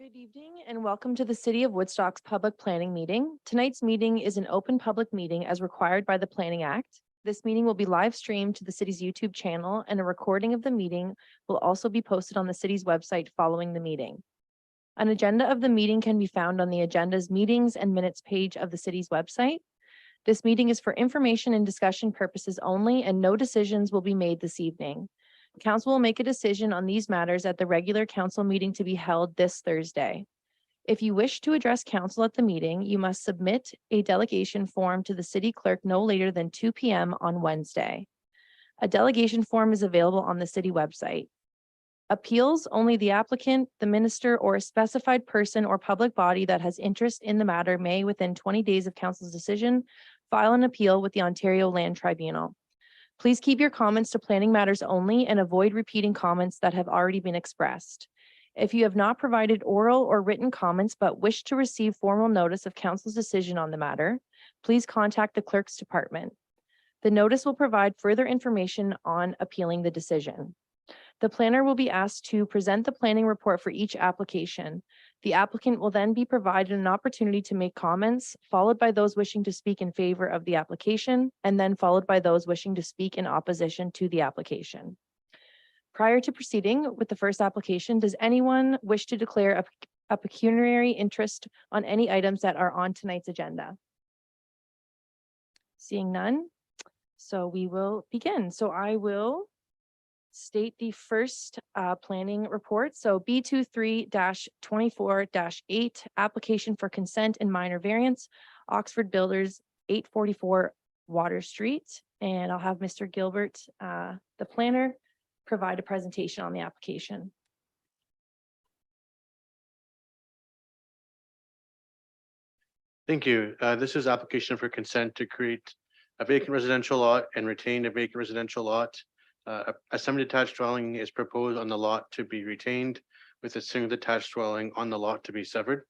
Good evening and welcome to the City of Woodstock's public planning meeting. Tonight's meeting is an open public meeting as required by the Planning Act. This meeting will be live streamed to the city's YouTube channel, and a recording of the meeting will also be posted on the city's website following the meeting. An agenda of the meeting can be found on the agenda's meetings and minutes page of the city's website. This meeting is for information and discussion purposes only, and no decisions will be made this evening. Council will make a decision on these matters at the regular council meeting to be held this Thursday. If you wish to address council at the meeting, you must submit a delegation form to the city clerk no later than 2 p.m. on Wednesday. A delegation form is available on the city website. Appeals, only the applicant, the minister, or a specified person or public body that has interest in the matter may, within 20 days of council's decision, file an appeal with the Ontario Land Tribunal. Please keep your comments to planning matters only and avoid repeating comments that have already been expressed. If you have not provided oral or written comments but wish to receive formal notice of council's decision on the matter, please contact the clerk's department. The notice will provide further information on appealing the decision. The planner will be asked to present the planning report for each application. The applicant will then be provided an opportunity to make comments, followed by those wishing to speak in favor of the application, and then followed by those wishing to speak in opposition to the application. Prior to proceeding with the first application, does anyone wish to declare a pecuniary interest on any items that are on tonight's agenda? Seeing none, so we will begin. So I will state the first planning report. So B23-24-8, application for consent and minor variance, Oxford Builders, 844 Water Street. And I'll have Mr. Gilbert, the planner, provide a presentation on the application. Thank you. This is application for consent to create a vacant residential lot and retain a vacant residential lot. A semi-detached dwelling is proposed on the lot to be retained, with a single detached dwelling on the lot to be severed.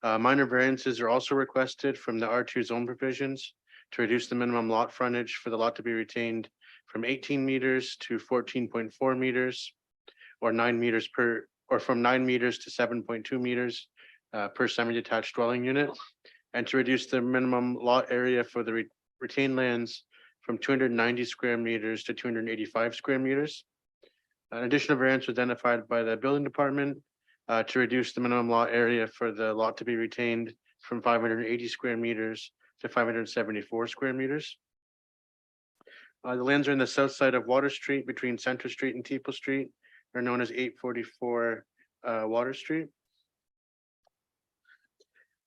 Minor variances are also requested from the R2 zone provisions to reduce the minimum lot frontage for the lot to be retained from 18 meters to 14.4 meters, or 9 meters per, or from 9 meters to 7.2 meters per semi-detached dwelling unit, and to reduce the minimum lot area for the retained lands from 290 square meters to 285 square meters. An additional variance was identified by the building department to reduce the minimum lot area for the lot to be retained from 580 square meters to 574 square meters. The lands are in the south side of Water Street between Center Street and Teeple Street. They're known as 844 Water Street.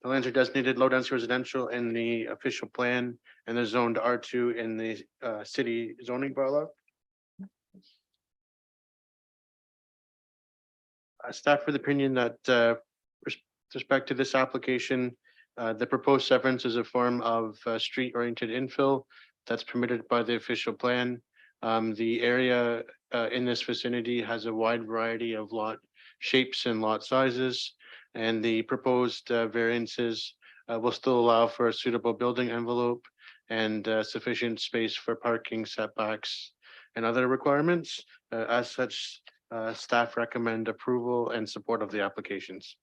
The lands are designated low density residential in the official plan, and they're zoned R2 in the city zoning bylaw. Staff with opinion that with respect to this application, the proposed severance is a form of street oriented infill that's permitted by the official plan. The area in this vicinity has a wide variety of lot shapes and lot sizes, and the proposed variances will still allow for a suitable building envelope and sufficient space for parking, setbacks, and other requirements. As such, staff recommend approval and support of the applications.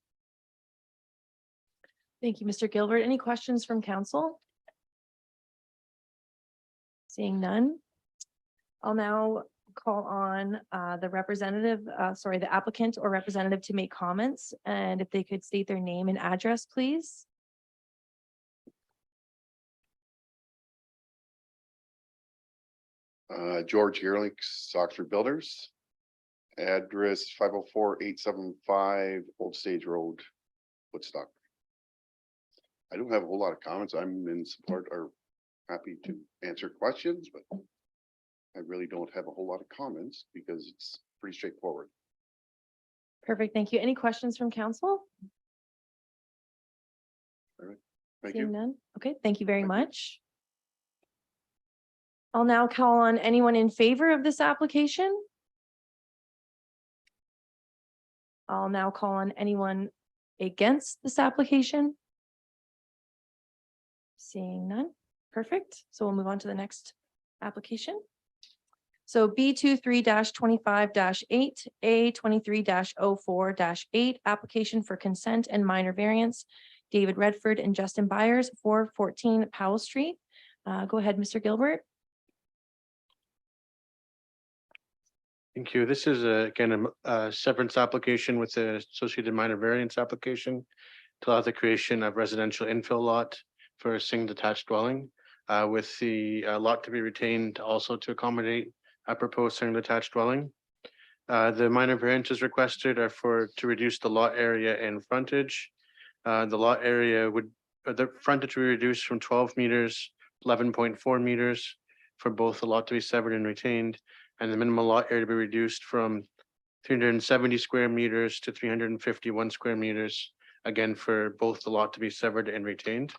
Thank you, Mr. Gilbert. Any questions from council? Seeing none, I'll now call on the applicant or representative to make comments, and if they could state their name and address, please. George Geerlinks, Oxford Builders. Address 504-875 Old Stage Road, Woodstock. I don't have a whole lot of comments. I'm in support or happy to answer questions, but I really don't have a whole lot of comments because it's pretty straightforward. Perfect. Thank you. Any questions from council? All right. Thank Seeing you. none. Okay, thank you very Thank you. much. I'll now call on anyone in favor of this application. I'll now call on anyone against this application. Seeing none. Perfect. So we'll move on to the next application. So B 23-25-8, A 23-04-8, application for consent and minor variance. David Redford and Justin Byers, 414 Powell Street. Go ahead, Mr. Gilbert. Thank you. This is again a severance application with the associated minor variance application to allow the creation of residential infill lot for a single detached dwelling, with the lot to be retained also to accommodate a proposed single detached dwelling. The minor variances requested are to reduce the lot area and frontage. The lot area the frontage will be reduced from 12 meters, 11.4 meters for both the lot to be severed and retained, and the minimum lot area to be reduced from 370 square meters to 351 square meters, again, for both the lot to be severed and retained.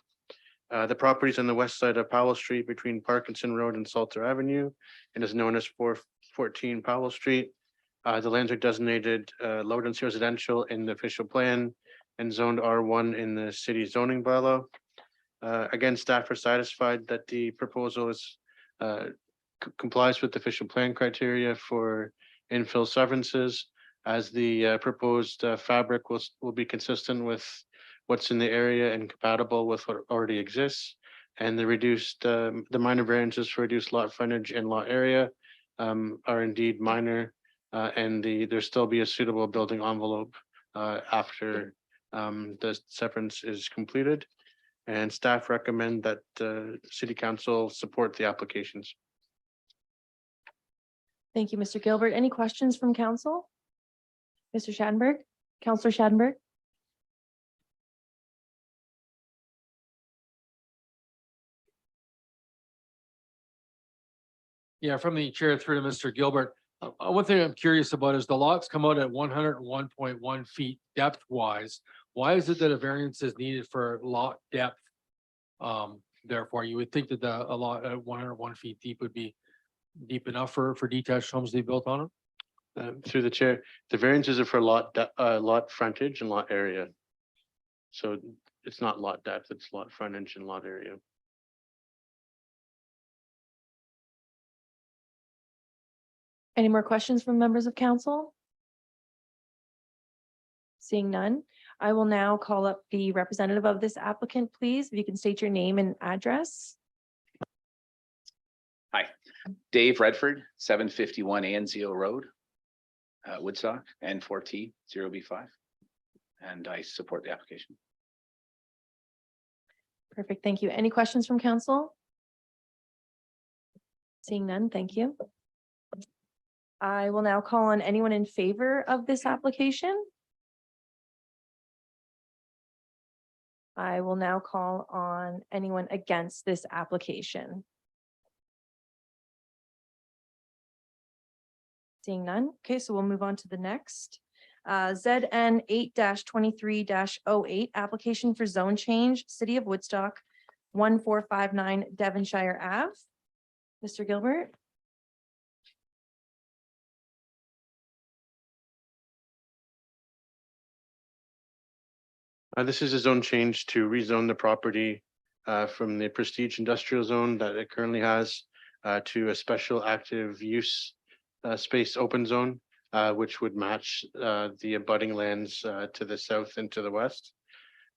The property is on the west side of Powell Street between Parkinson Road and Salter Avenue and is known as 414 Powell Street. The lands are designated low density residential in the official plan and zoned R1 in the city zoning bylaw. Again, staff are satisfied that the proposal is complies with the official plan criteria for infill severances, as the proposed fabric will be consistent with what's in the area and compatible with what already exists. And the minor variances for reduced lot frontage and lot area are indeed minor, and there still be a suitable building envelope after the severance is completed. And staff recommend that city council support the applications. Thank you, Mr. Gilbert. Any questions from council? Mr. Schattenberg, Councillor Schattenberg. Yeah, from the chair through to Mr. Gilbert. One thing I'm curious about is the lots come out at 101.1 feet depth wise. Why is it that a variance is needed for lot depth? Therefore, you would think that a lot at 101 feet deep would be deep enough for detached homes to be built on it. Through the chair, the variances are for lot frontage and lot area. So it's not lot depth, it's lot frontage and lot area. Any more questions from members of council? Seeing none, I will now call up the representative of this applicant, please. If you can state your name and address. Hi, Dave Redford, 751 Anzio Road, Woodstock, N4T 0B5. And I support the application. Perfect, thank you. Any questions from council? Seeing none, thank you. I will now call on anyone in favor of this application. I will now call on anyone against this application. Seeing none. Okay, so we'll move on to the next. ZN 8-23-08, application for zone change, City of Woodstock, 1459 Devonshire Ave. Mr. Gilbert. This is a zone change to rezone the property from the prestige industrial zone that it currently has to a special active use space open zone, which would match the abutting lands to the south and to the west.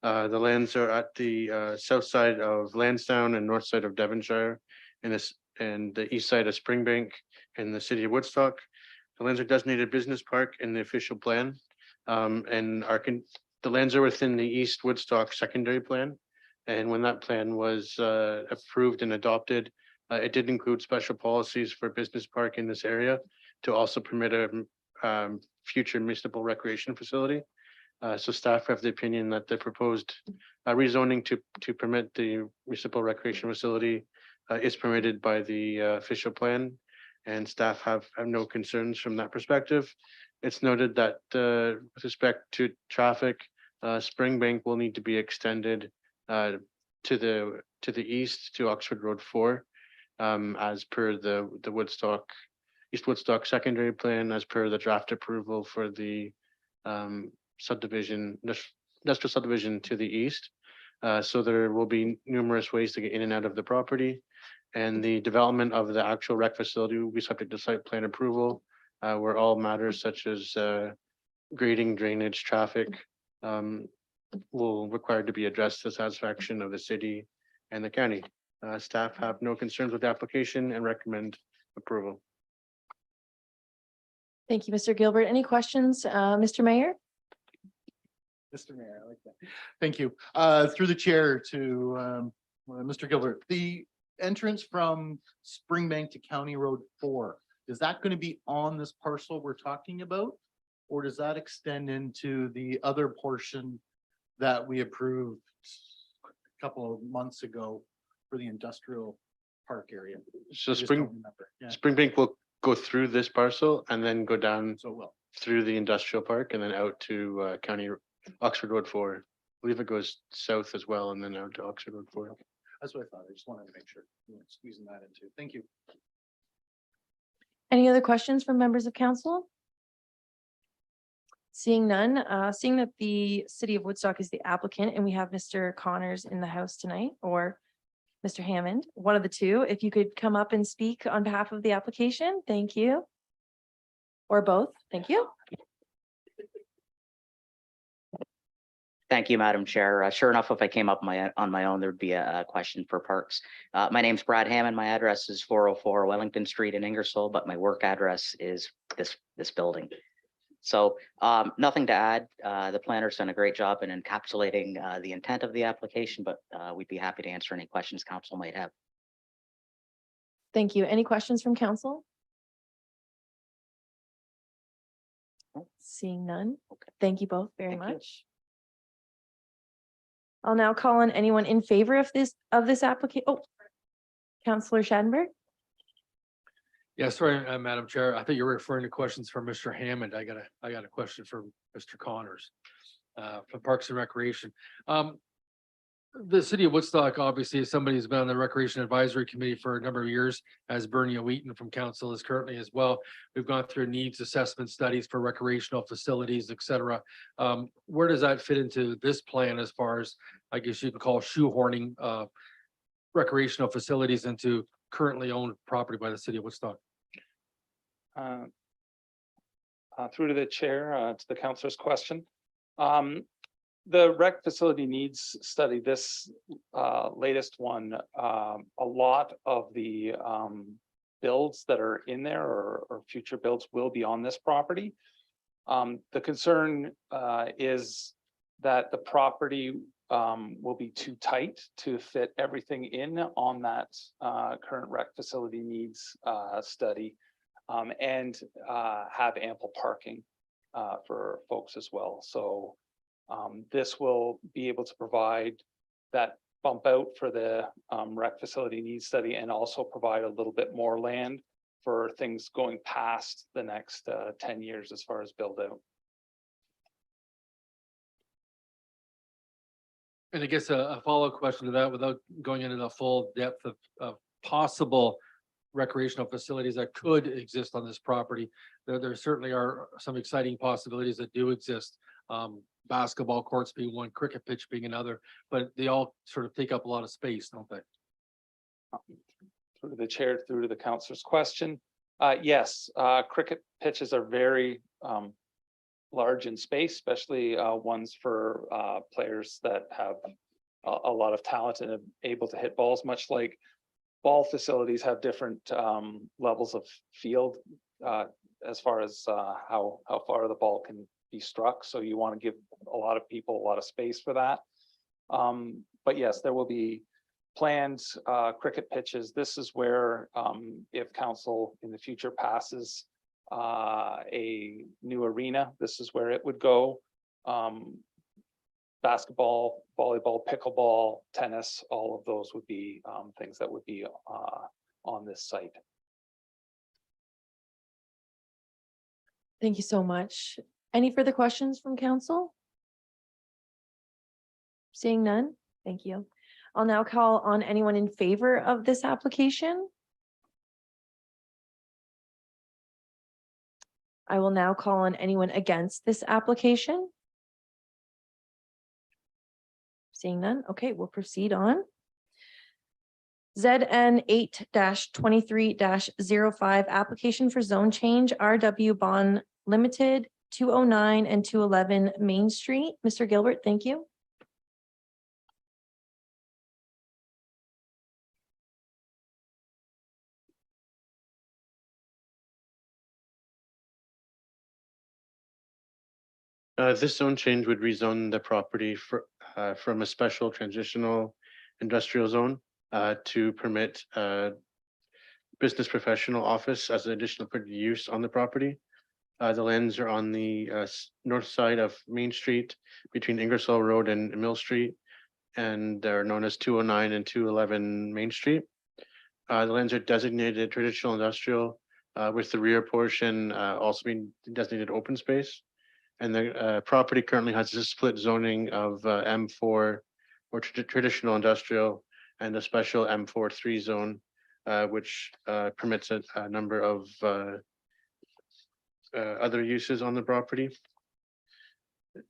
The lands are at the south side of Lansdowne and north side of Devonshire, and the east side of Springbank in the city of Woodstock. The lands are designated business park in the official plan, and the lands are within the East Woodstock secondary plan. And when that plan was approved and adopted, it did include special policies for business park in this area to also permit a future municipal recreation facility. So staff have the opinion that the proposed rezoning to permit the municipal recreation facility is permitted by the official plan, and staff have no concerns from that perspective. It's noted that with respect to traffic, Springbank will need to be extended to the east to Oxford Road 4, as per the East Woodstock secondary plan, as per the draft approval for the industrial subdivision to the east. So there will be numerous ways to get in and out of the property. And the development of the actual rec facility will be subject to site plan approval, where all matters such as grading, drainage, traffic will require to be addressed to the satisfaction of the city and the county. Staff have no concerns with the application and recommend approval. Thank you, Mr. Gilbert. Any questions, Mr. Mayor? Mr. Mayor, I like that. Thank you. Through the chair to Mr. Gilbert, the entrance from Springbank to County Road 4, is that going to be on this parcel we're talking about? Or does that extend into the other portion that we approved a couple of months ago for the industrial park area? So I just don't remember. Yeah, Springbank will go through this parcel and then go down so well. through the industrial park and then out to Oxford Road 4. I believe it goes south as well and then out to Oxford Road 4. That's what I thought. I just wanted to make sure we weren't squeezing that into. Thank you. Any other questions from members of council? Seeing none, seeing that the city of Woodstock is the applicant and we have Mr. Connors in the house tonight, or Mr. Hammond, one of the two, if you could come up and speak on behalf of the application, thank you. Or both, thank you. Thank you, Madam Chair. Sure enough, if I came up on my own, there'd be a question for Parks. My name's Brad Hammond. My address is 404 Wellington Street in Ingersoll, but my work address is this building. So nothing to add. The planner's done a great job in encapsulating the intent of the application, but we'd be happy to answer any questions council might have. Thank you. Any questions from council? Seeing none. Okay. Thank you both very Thank you. much. I'll now call on anyone in favor of this application. Oh, Councillor Schadenberg. Yeah, sorry, Madam Chair. I think you're referring to questions from Mr. Hammond. I got a question for Mr. Connors from Parks and Recreation. The city of Woodstock, obviously, is somebody who's been on the Recreation Advisory Committee for a number of years, as Bernie Wheaton from council is currently as well. We've gone through needs assessment studies for recreational facilities, et cetera. Where does that fit into this plan as far as, I guess you can call shoehorning recreational facilities into currently owned property by the city of Woodstock? Through to the chair, to the councilor's question. The rec facility needs study, this latest one, a lot of the builds that are in there or future builds will be on this property. The concern is that the property will be too tight to fit everything in on that current rec facility needs study and have ample parking for folks as well. So this will be able to provide that bump out for the rec facility needs study and also provide a little bit more land for things going past the next 10 years as far as build out. And I guess a follow-up question to that, without going into the full depth of possible recreational facilities that could exist on this property, there certainly are some exciting possibilities that do exist. Basketball courts being one, cricket pitch being another, but they all sort of take up a lot of space, don't they? Through to the chair, through to the councilor's question. Yes, cricket pitches are very large in space, especially ones for players that have a lot of talent and are able to hit balls, much like ball facilities have different levels of field as far as how far the ball can be struck. So you want to give a lot of people a lot of space for that. But yes, there will be planned cricket pitches. This is where if council in the future passes a new arena, this is where it would go. Basketball, volleyball, pickleball, tennis, all of those would be things that would be on this site. Thank you so much. Any further questions from council? Seeing none, thank you. I'll now call on anyone in favor of this application. I will now call on anyone against this application. Seeing none. Okay, we'll proceed on. ZN 8-23-05, application for zone change, RW Bond Limited, 209 and 211 Main Street. Mr. Gilbert, thank you. This zone change would rezone the property from a special transitional industrial zone to permit business professional office as an additional permitted use on the property. The lands are on the north side of Main Street between Ingersoll Road and Mill Street, and they're known as 209 and 211 Main Street. The lands are designated traditional industrial with the rear portion also being designated open space. And the property currently has a split zoning of M4 or traditional industrial and a special M43 zone, which permits a number of other uses on the property.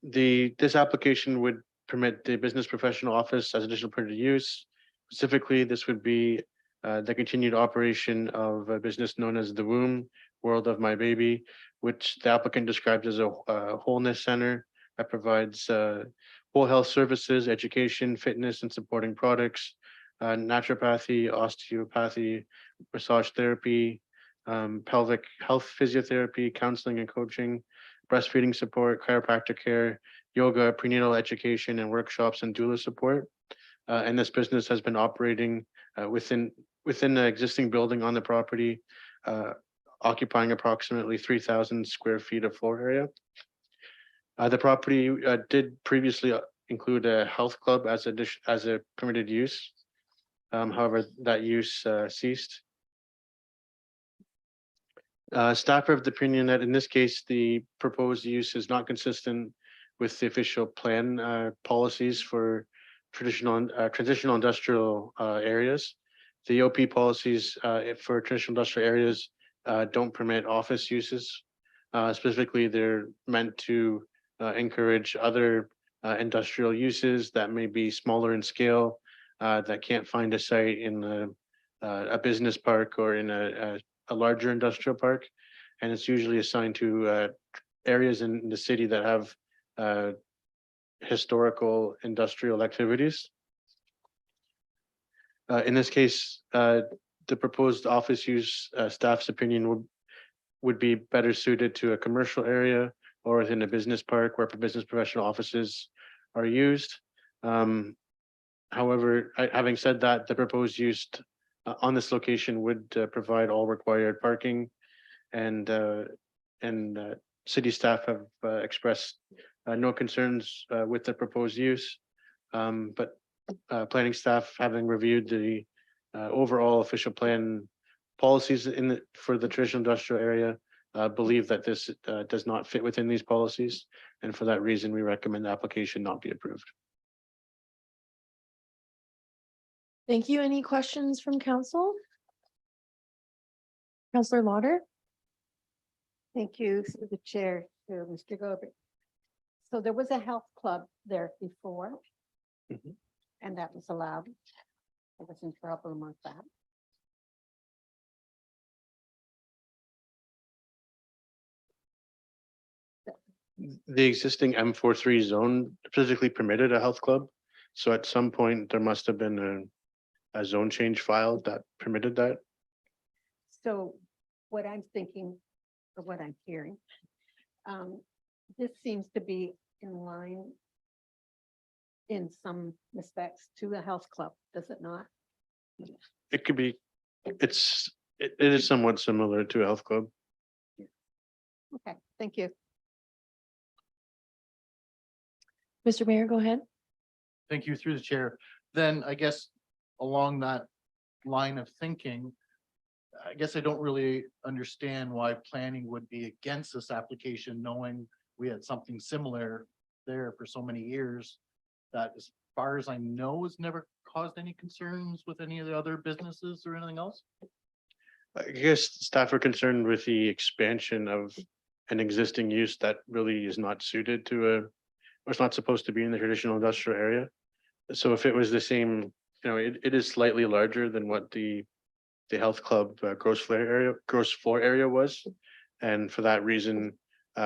This application would permit the business professional office as additional permitted use. Specifically, this would be the continued operation of a business known as the Womb World of My Baby, which the applicant describes as a wholeness center that provides whole health services, education, fitness, and supporting products, naturopathy, osteopathy, massage therapy, pelvic health physiotherapy, counseling and coaching, breastfeeding support, chiropractic care, yoga, prenatal education, and workshops and doula support. And this business has been operating within the existing building on the property, occupying approximately 3,000 square feet of floor area. The property did previously include a health club as a permitted use. However, that use ceased. Staff are of the opinion that in this case, the proposed use is not consistent with the official plan policies for transitional industrial areas. The OP policies for traditional industrial areas don't permit office uses. Specifically, they're meant to encourage other industrial uses that may be smaller in scale, that can't find a site in a business park or in a larger industrial park. And it's usually assigned to areas in the city that have historical industrial activities. In this case, the proposed office use, staff's opinion would be better suited to a commercial area or within a business park where business professional offices are used. However, having said that, the proposed use on this location would provide all required parking, and city staff have expressed no concerns with the proposed use. But planning staff, having reviewed the overall official plan policies for the traditional industrial area, believe that this does not fit within these policies. And for that reason, we recommend the application not be approved. Thank you. Any questions from council? Councillor Lauder? Thank you through the chair to Mr. Gilbert. So there was a health club there before. Mhm. And that was allowed. There wasn't a problem with that. The existing M43 zone physically permitted a health club. So at some point, there must have been a zone change filed that permitted that. So what I'm thinking, or what I'm hearing, this seems to be in line in some respects to a health club, does it not? It could be, it is somewhat similar to a health club. Okay, thank you. Mr. Mayor, go ahead. Thank you through the chair. Then I guess along that line of thinking, I guess I don't really understand why planning would be against this application, knowing we had something similar there for so many years that, as far as I know, has never caused any concerns with any of the other businesses or anything else. I guess staff are concerned with the expansion of an existing use that really is not suited to or it's not supposed to be in the traditional industrial area. So if it was the same, it is slightly larger than what the health club gross floor area was. And for that reason,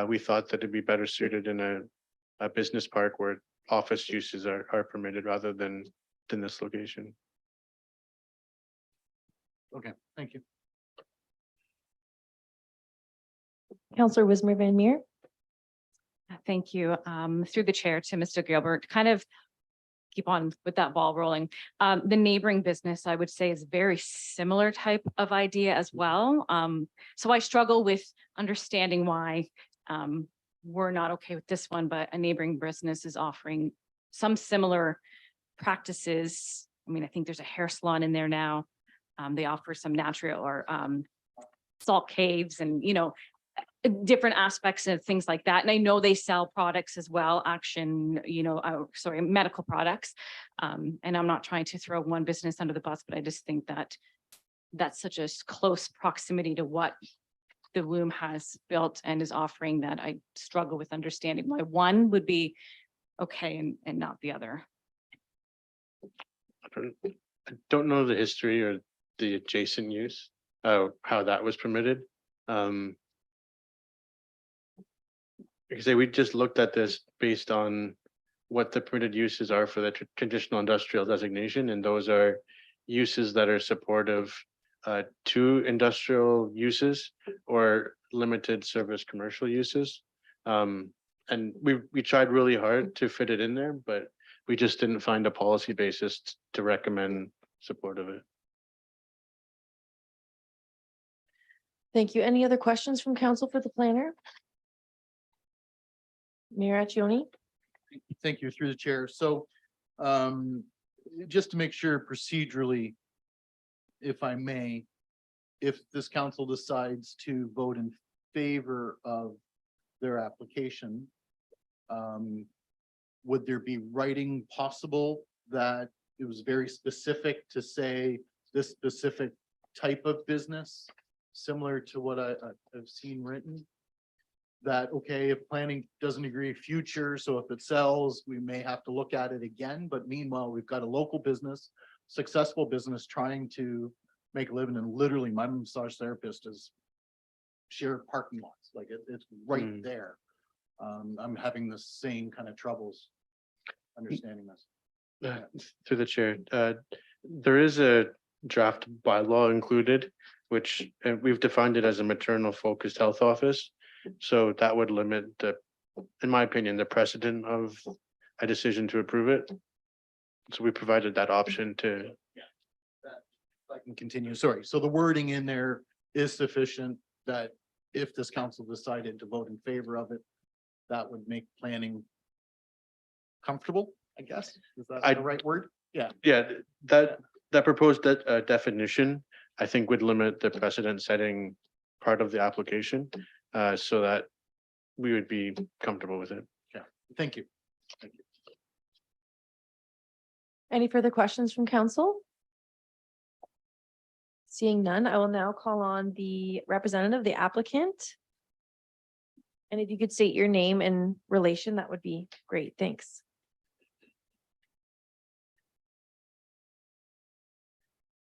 we thought that it'd be better suited in a business park where office uses are permitted rather than this location. Okay, thank you. Counselor Wismer Van Meer. Thank you. Through the chair to Mr. Gilbert, kind of keep on with that ball rolling. The neighboring business, I would say, is very similar type of idea as well. So I struggle with understanding why we're not okay with this one, but a neighboring business is offering some similar practices. I mean, I think there's a hair salon in there now. They offer some natural or salt caves and, different aspects of things like that. And I know they sell products as well, medical products. And I'm not trying to throw one business under the bus, but I just think that that's such a close proximity to what the Loom has built and is offering that I struggle with understanding why one would be okay and not the other. I don't know the history or the adjacent use, how that was permitted. Because we just looked at this based on what the permitted uses are for the traditional industrial designation, and those are uses that are supportive to industrial uses or limited service commercial uses. And we tried really hard to fit it in there, but we just didn't find a policy basis to recommend support of it. Thank you. Any other questions from council for the planner? Mayor Accioni. Thank you, through the chair. So just to make sure procedurally, if I may, if this council decides to vote in favor of their application, would there be writing possible that it was very specific to say this specific type of business, similar to what I've seen written? That, okay, if planning doesn't agree future, so if it sells, we may have to look at it again, but meanwhile, we've got a local business, successful business trying to make a living, and literally my massage therapist is shared parking lots, like it's right there. I'm having the same kind of troubles understanding this. Through the chair, there is a draft bylaw included, which we've defined it as a maternal focused health office. So that would limit in my opinion, the precedent of a decision to approve it. So we provided that option to. I can continue, sorry. So the wording in there is sufficient that if this council decided to vote in favor of it, that would make planning comfortable, I guess. Is that the right word? Yeah. Yeah, that proposed definition, I think would limit the precedent setting part of the application, so that we would be comfortable with it. Yeah, thank you. Thank you. Any further questions from council? Seeing none, I will now call on the representative, the applicant. And if you could state your name and relation, that would be great. Thanks.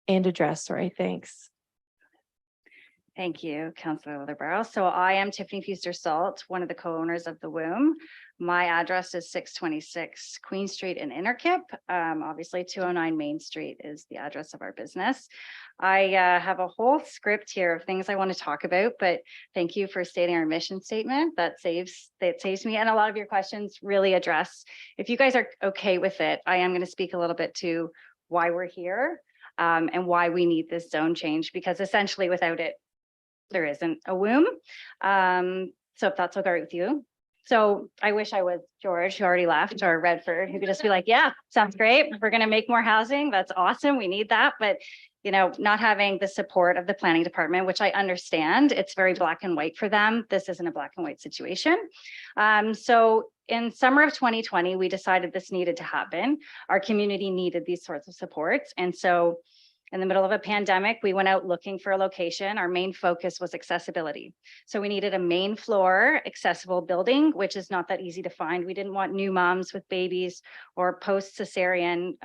And address, sorry, thanks. Thank you, Councillor Wheelbarrow. So I am Tiffany Fuster Salt, one of the co-owners of the Womb. My address is 626 Queen Street in Innerkip. Obviously 209 Main Street is the address of our business. I have a whole script here of things I want to talk about, but thank you for stating our mission statement. That saves me. And a lot of your questions really address, if you guys are okay with it, I am going to speak a little bit to why we're here and why we need this zone change, because essentially without it, there isn't a Womb. So if that's okay with you. So I wish I was George, who already left, or Redford, who could just be like, yeah, sounds great. We're going to make more housing. That's awesome. We need that. But, you know, not having the support of the planning department, which I understand, it's very black and white for them. This isn't a black and white situation. So in summer of 2020, we decided this needed to happen. Our community needed these sorts of supports. And so In the middle of a pandemic, we went out looking for a location. Our main focus was accessibility. So we needed a main floor accessible building, which is not that easy to find. We didn't want new moms with babies or post-cesarean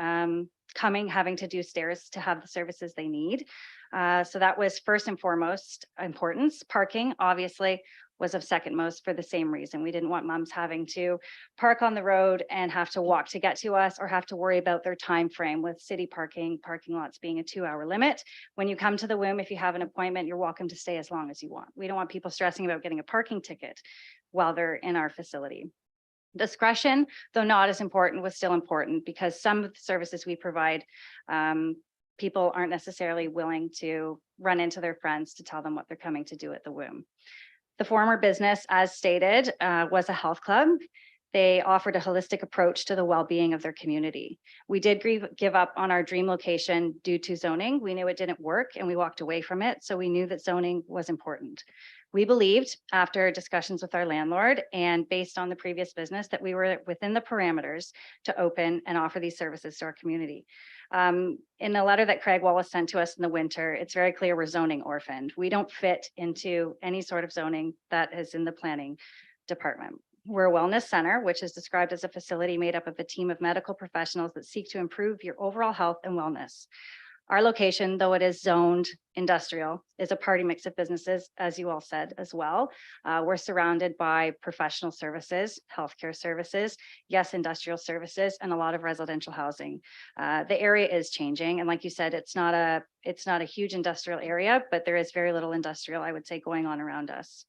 having to do stairs to have the services they need. So that was first and foremost importance. Parking, obviously, was of second most for the same reason. We didn't want moms having to park on the road and have to walk to get to us or have to worry about their time frame with city parking lots being a 2-hour limit. When you come to the WIM, if you have an appointment, you're welcome to stay as long as you want. We don't want people stressing about getting a parking ticket while they're in our facility. Discretion, though not as important, was still important because some of the services we provide, people aren't necessarily willing to run into their friends to tell them what they're coming to do at the WIM. The former business, as stated, was a health club. They offered a holistic approach to the well-being of their community. We did give up on our dream location due to zoning. We knew it didn't work and we walked away from it. So we knew that zoning was important. We believed, after discussions with our landlord and based on the previous business, that we were within the parameters to open and offer these services to our community. In a letter that Craig Wallace sent to us in the winter, it's very clear we're zoning orphaned. We don't fit into any sort of zoning that is in the planning department. We're a wellness center, which is described as a facility made up of a team of medical professionals that seek to improve your overall health and wellness. Our location, though it is zoned industrial, is a party mix of businesses, as you all said as well. We're surrounded by professional services, healthcare services, yes, industrial services, and a lot of residential housing. The area is changing, and like you said, it's not a huge industrial area, but there is very little industrial, I would say, going on around us.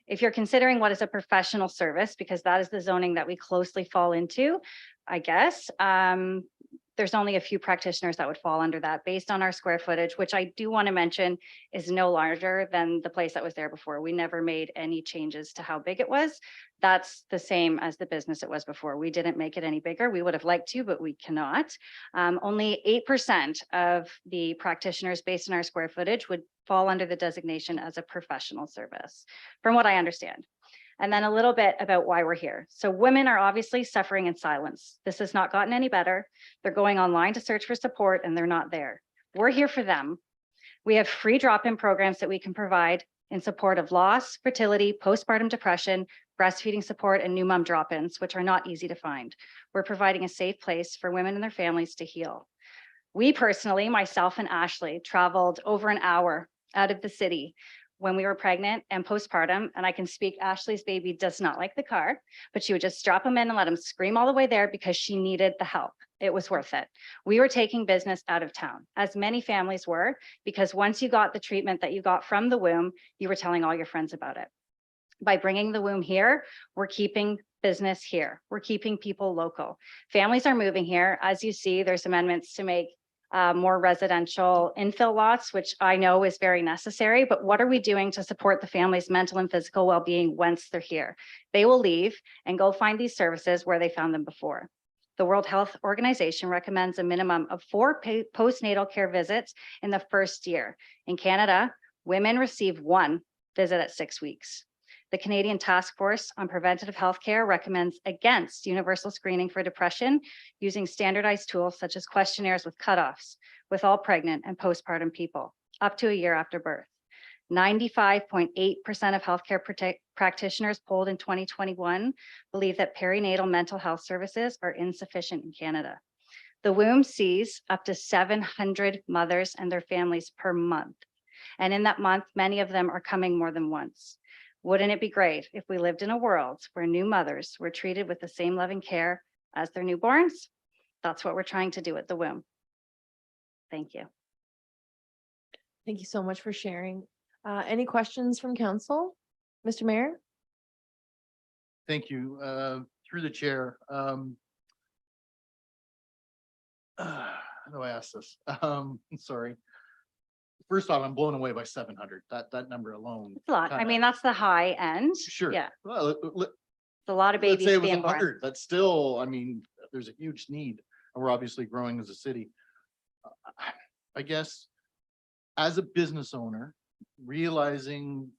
If you're considering what is a professional service, because that is the zoning that we closely fall into, I guess, there's only a few practitioners that would fall under that based on our square footage, which I do want to mention is no larger than the place that was there before. We never made any changes to how big it was. That's the same as the business it was before. We didn't make it any bigger. We would have liked to, but we cannot. Only 8% of the practitioners based on our square footage would fall under the designation as a professional service, from what I understand. And then a little bit about why we're here. So women are obviously suffering in silence. This has not gotten any better. They're going online to search for support and they're not there. We're here for them. We have free drop-in programs that we can provide in support of loss, fertility, postpartum depression, breastfeeding support, and new mom drop-ins, which are not easy to find. We're providing a safe place for women and their families to heal. We personally, myself and Ashley, traveled over an hour out of the city when we were pregnant and postpartum, and I can speak, Ashley's baby does not like the car, but she would just drop him in and let him scream all the way there because she needed the help. It was worth it. We were taking business out of town, as many families were, because once you got the treatment that you got from the womb, you were telling all your friends about it. By bringing the womb here, we're keeping business here. We're keeping people local. Families are moving here. As you see, there's amendments to make more residential infill lots, which I know is very necessary, but what are we doing to support the family's mental and physical well-being once they're here? They will leave and go find these services where they found them before. The World Health Organization recommends a minimum of 4 postnatal care visits in the first year. In Canada, women receive 1 visit at 6 weeks. The Canadian Task Force on Preventative Healthcare recommends against universal screening for depression using standardized tools such as questionnaires with cutoffs with all pregnant and postpartum people up to a year after birth. 95.8% of healthcare practitioners polled in 2021 believe that perinatal mental health services are insufficient in Canada. The womb sees up to 700 mothers and their families per month. And in that month, many of them are coming more than once. Wouldn't it be great if we lived in a world where new mothers were treated with the same loving care as their newborns? That's what we're trying to do at the womb. Thank you. Thank you so much for sharing. Any questions from council? Mr. Mayor? Thank you. Through the chair. How do I ask this? Sorry. First off, I'm blown away by 700. That number alone. It's a lot. I kinda- mean, that's the high end. Sure. Yeah, Well, it's a lot of let's babies say it was being born. 100. That's still, I mean, there's a huge need. And we're obviously growing as a city. I guess as a business owner, realizing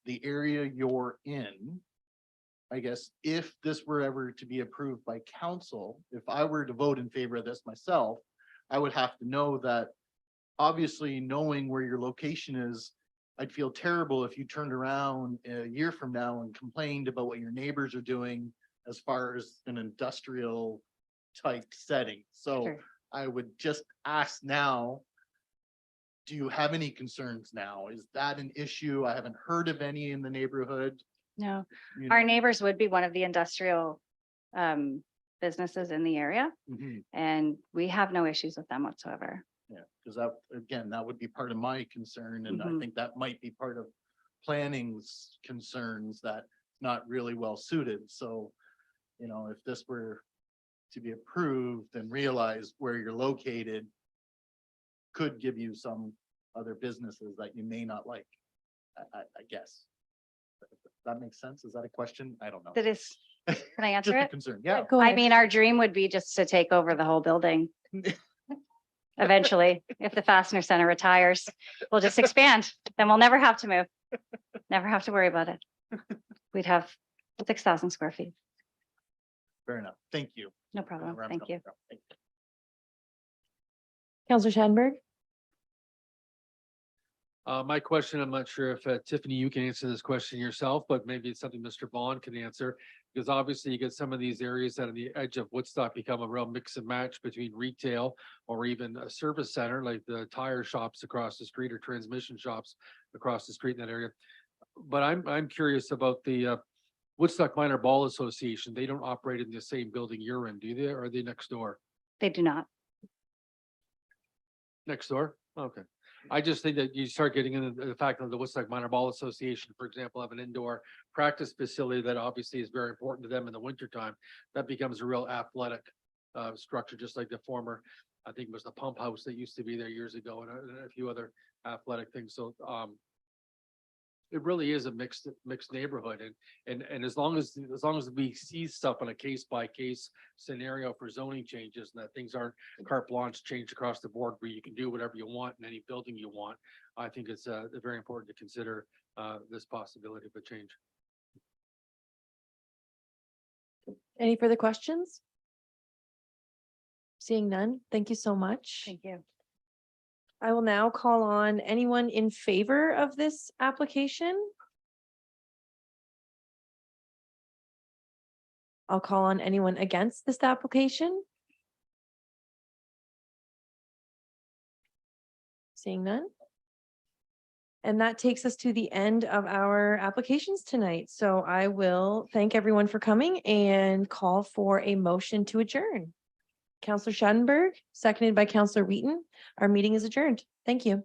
the area you're in, I guess if this were ever to be approved by council, if I were to vote in favor of this myself, I would have to know that, obviously, knowing where your location is, I'd feel terrible if you turned around a year from now and complained about what your neighbors are doing as far as an industrial type setting. So Sure. I would just ask now, do you have any concerns now? Is that an issue? I haven't heard of any in the neighborhood. No, you our know. neighbors would be one of the industrial businesses in the area, Mhm. and we have no issues with them whatsoever. Yeah, because that, again, that would be part of my concern, and I Mhm. think that might be part of planning's concerns, that not really well suited, so, if this were to be approved and realize where you're located, could give you some other businesses that you may not like, I guess. That makes sense? Is that a question? I don't know. That is, can I answer Just a it? concern, yeah. Go I ahead. mean, our dream would be just to take over the whole building. Eventually, if the Fastener Center retires, we'll just expand, then we'll never have to move. Never have to worry about it. We'd have 6,000 square feet. Fair enough, thank you. No problem. Where I'm Thank coming you. from. Thank you. Counselor Shanberg. My question, I'm not sure if Tiffany, you can answer this question yourself, but maybe it's something Mr. Bond can answer. Because obviously you get some of these areas that on the edge of Woodstock become a real mix and match between retail or even a service center, like the tire shops across the street or transmission shops across the street in that area. But I'm curious about the Woodstock Minor Ball Association. They don't operate in the same building you're in, do they? Or are they next door? They do not. Next door? Okay. I just think that you start getting into the fact that the Woodstock Minor Ball Association, for example, have an indoor practice facility that obviously is very important to them in the winter time. That becomes a real athletic structure, just like the former, I think it was the pump house that used to be there years ago and a few other athletic things. So it really is a mixed neighborhood, and as long as we see stuff on a case by case scenario for zoning changes, and that things aren't carte blanche changed across the board where you can do whatever you want in any building you want, I think it's very important to consider this possibility of a change. Any further questions? Seeing none, thank you so much. Thank you. I will now call on anyone in favor of this application. I'll call on anyone against this application. Seeing none. And that takes us to the end of our applications tonight. So I will thank everyone for coming and call for a motion to adjourn. Counselor Schadenberg, seconded by Counselor Wheaton. Our meeting is adjourned. Thank you.